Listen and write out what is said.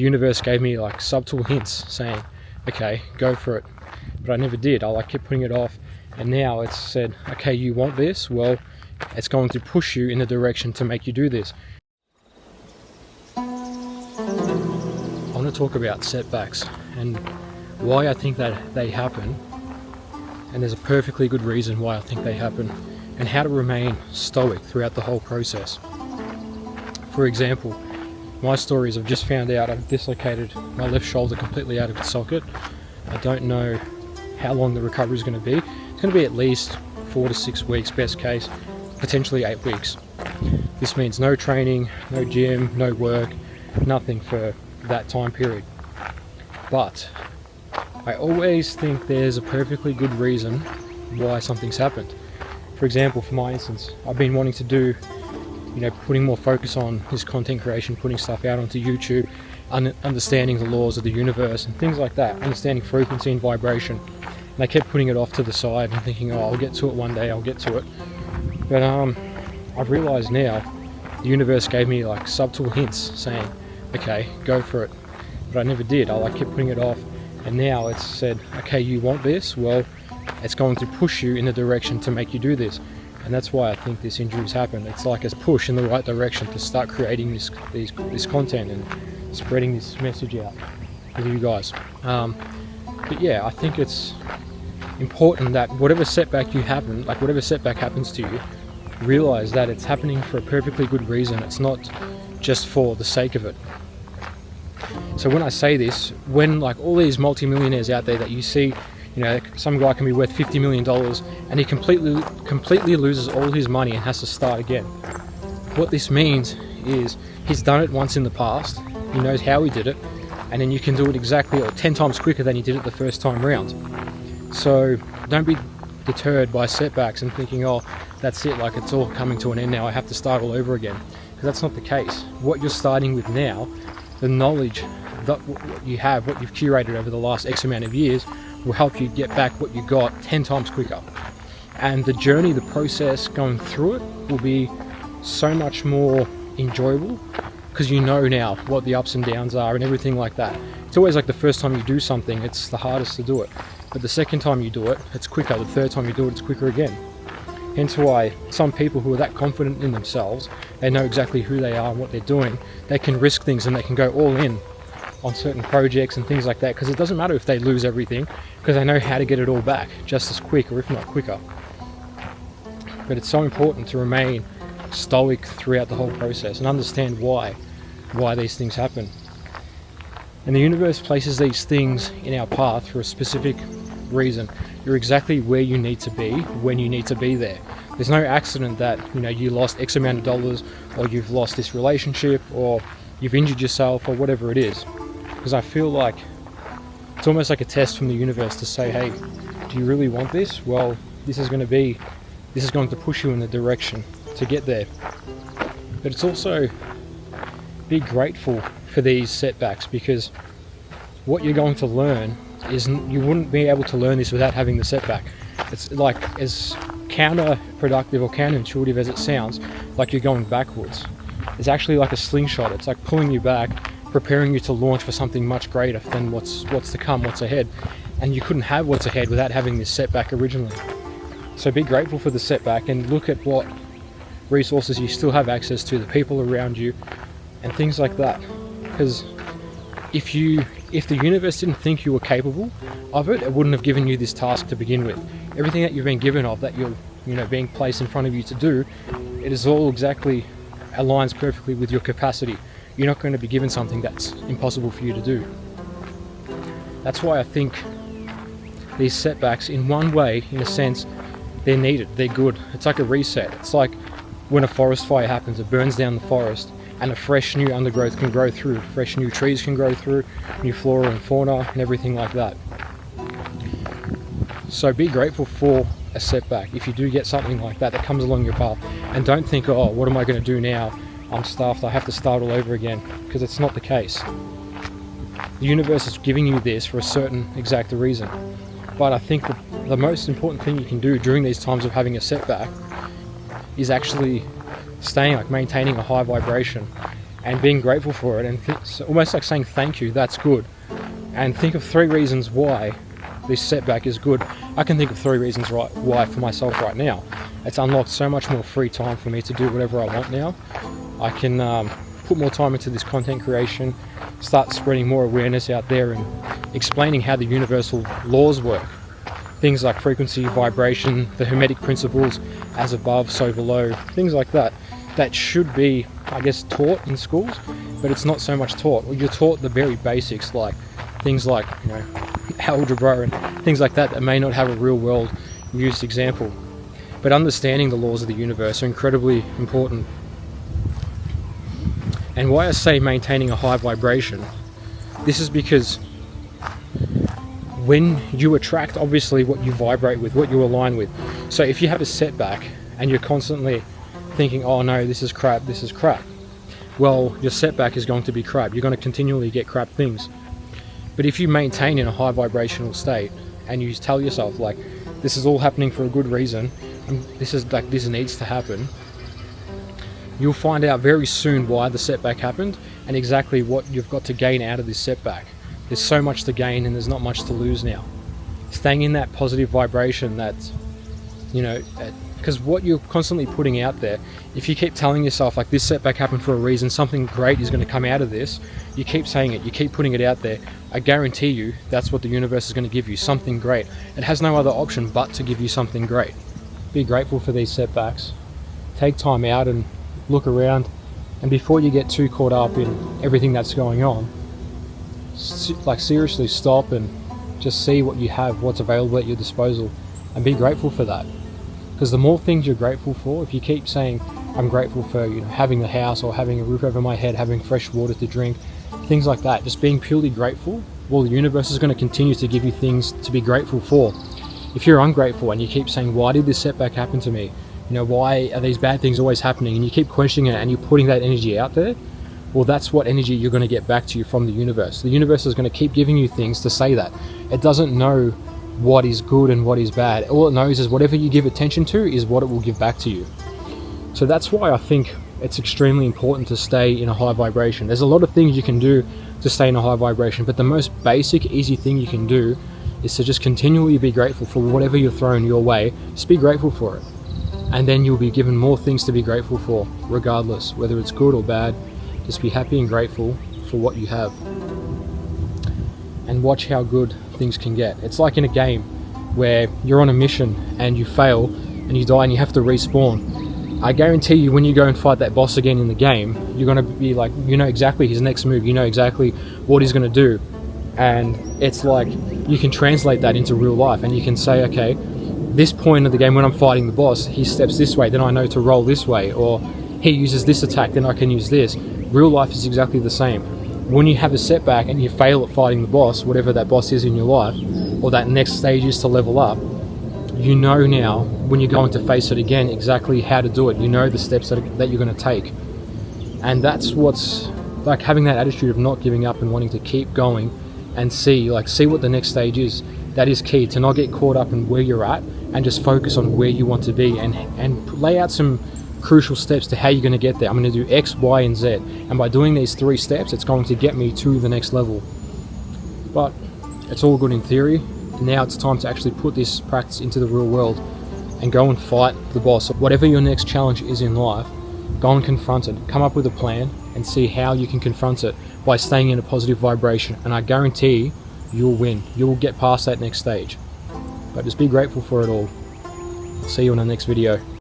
the universe gave me like subtle hints saying, okay, go for it. But I never did. I like kept putting it off. And now it's said, okay, you want this? Well, it's going to push you in the direction to make you do this. I want to talk about setbacks and why I think that they happen. And there's a perfectly good reason why I think they happen, and how to remain stoic throughout the whole process. For example, my story is I've just found out I've dislocated my left shoulder completely out of its socket. I don't know how long the recovery is going to be. It's going to be at least 4 to 6 weeks, best case, potentially 8 weeks. This means no training, no gym, no work, nothing for that time period. But I always think there's a perfectly good reason why something's happened. For example, for my instance, I've been wanting to do, putting more focus on this content creation, putting stuff out onto YouTube, understanding the laws of the universe and things like that, understanding frequency and vibration. And I kept putting it off to the side and thinking, oh, I'll get to it one day, I'll get to it. But I've realized now the universe gave me like subtle hints saying, okay, go for it. But I never did. I like kept putting it off. And now it's said, okay, you want this? Well, it's going to push you in the direction to make you do this. And that's why I think this injury's happened. It's like a push in the right direction to start creating this content and spreading this message out with you guys. But yeah, I think it's important that whatever setback you happen, like whatever setback happens to you, realize that it's happening for a perfectly good reason. It's not just for the sake of it. So when I say this, when like all these multi-millionaires out there that you see, some guy can be worth $50 million and he completely loses all his money and has to start again. What this means is he's done it once in the past, he knows how he did it, and then you can do it exactly or 10 times quicker than he did it the first time round. So don't be deterred by setbacks and thinking, oh, that's it, like it's all coming to an end now, I have to start all over again. Because that's not the case. What you're starting with now, the knowledge that what you have, what you've curated over the last X amount of years, will help you get back what you got 10 times quicker. And the journey, the process going through it will be so much more enjoyable because you know now what the ups and downs are and everything like that. It's always like the first time you do something, it's the hardest to do it. But the second time you do it, it's quicker. The third time you do it, it's quicker again. Hence why some people who are that confident in themselves, they know exactly who they are and what they're doing, they can risk things and they can go all in on certain projects and things like that, because it doesn't matter if they lose everything, because they know how to get it all back just as quick, or if not quicker. But it's so important to remain stoic throughout the whole process and understand why these things happen. And the universe places these things in our path for a specific reason. You're exactly where you need to be when you need to be there. There's no accident that you lost X amount of dollars, or you've lost this relationship, or you've injured yourself, or whatever it is. Because I feel like it's almost like a test from the universe to say, hey, do you really want this? Well, this is going to push you in the direction to get there. But it's also be grateful for these setbacks, because what you're going to learn is you wouldn't be able to learn this without having the setback. It's like as counterproductive or counterintuitive as it sounds, like you're going backwards. It's actually like a slingshot. It's like pulling you back, preparing you to launch for something much greater than what's to come, what's ahead. And you couldn't have what's ahead without having this setback originally. So be grateful for the setback and look at what resources you still have access to, the people around you, and things like that. Because if the universe didn't think you were capable of it, it wouldn't have given you this task to begin with. Everything that you've been given of, that you're being placed in front of you to do, it is all exactly aligns perfectly with your capacity. You're not going to be given something that's impossible for you to do. That's why I think these setbacks, in one way, in a sense, they're needed, they're good. It's like a reset. It's like when a forest fire happens, it burns down the forest, and a fresh new undergrowth can grow through, fresh new trees can grow through, new flora and fauna and everything like that. So be grateful for a setback if you do get something like that comes along your path, and don't think, oh, what am I going to do now? I'm stuffed, I have to start all over again, because it's not the case. The universe is giving you this for a certain exact reason. But I think the most important thing you can do during these times of having a setback is actually maintaining a high vibration and being grateful for it, and so almost like saying thank you, that's good. And think of 3 reasons why this setback is good. I can think of 3 reasons why for myself right now. It's unlocked so much more free time for me to do whatever I want now. I can put more time into this content creation, start spreading more awareness out there and explaining how the universal laws work. Things like frequency, vibration, the Hermetic principles, as above, so below, things like that. That should be, I guess, taught in schools, but it's not so much taught. You're taught the very basics, like things like, you know, algebra and things like that may not have a real world use example. But understanding the laws of the universe are incredibly important. And why I say maintaining a high vibration, this is because when you attract obviously what you vibrate with, what you align with. So if you have a setback and you're constantly thinking, oh no, this is crap, well, your setback is going to be crap. You're going to continually get crap things. But if you maintain in a high vibrational state and you tell yourself, like, this is all happening for a good reason, and this needs to happen, you'll find out very soon why the setback happened and exactly what you've got to gain out of this setback. There's so much to gain and there's not much to lose now. Staying in that positive vibration, that, you know, because what you're constantly putting out there, if you keep telling yourself, like, this setback happened for a reason, something great is going to come out of this, you keep saying it, you keep putting it out there, I guarantee you that's what the universe is going to give you, something great. It has no other option but to give you something great. Be grateful for these setbacks. Take time out and look around, and before you get too caught up in everything that's going on, like, seriously stop and just see what you have, what's available at your disposal, and be grateful for that. Because the more things you're grateful for, if you keep saying, I'm grateful for, you know, having a house or having a roof over my head, having fresh water to drink, things like that, just being purely grateful, well, the universe is going to continue to give you things to be grateful for. If you're ungrateful and you keep saying, why did this setback happen to me? You know, why are these bad things always happening? And you keep questioning it and you're putting that energy out there, well, that's what energy you're going to get back to you from the universe. The universe is going to keep giving you things to say that. It doesn't know what is good and what is bad. All it knows is whatever you give attention to is what it will give back to you. So that's why I think it's extremely important to stay in a high vibration. There's a lot of things you can do to stay in a high vibration, but the most basic, easy thing you can do is to just continually be grateful for whatever you're thrown your way. Just be grateful for it. And then you'll be given more things to be grateful for, regardless, whether it's good or bad. Just be happy and grateful for what you have. And watch how good things can get. It's like in a game where you're on a mission and you fail and you die and you have to respawn. I guarantee you, when you go and fight that boss again in the game, you're going to be like, you know exactly his next move, you know exactly what he's going to do. And it's like, you can translate that into real life and you can say, okay, this point of the game when I'm fighting the boss, he steps this way, then I know to roll this way, or he uses this attack, then I can use this. Real life is exactly the same. When you have a setback and you fail at fighting the boss, whatever that boss is in your life, or that next stage is to level up, you know now, when you're going to face it again, exactly how to do it. You know the steps that you're going to take. And that's what's, like, having that attitude of not giving up and wanting to keep going and see what the next stage is. That is key, to not get caught up in where you're at and just focus on where you want to be, and lay out some crucial steps to how you're going to get there. I'm going to do X, Y, and Z, and by doing these 3 steps, it's going to get me to the next level. But it's all good in theory. Now it's time to actually put this practice into the real world and go and fight the boss. Whatever your next challenge is in life, go and confront it. Come up with a plan and see how you can confront it by staying in a positive vibration, and I guarantee you'll win. You'll get past that next stage. But just be grateful for it all. I'll see you in the next video.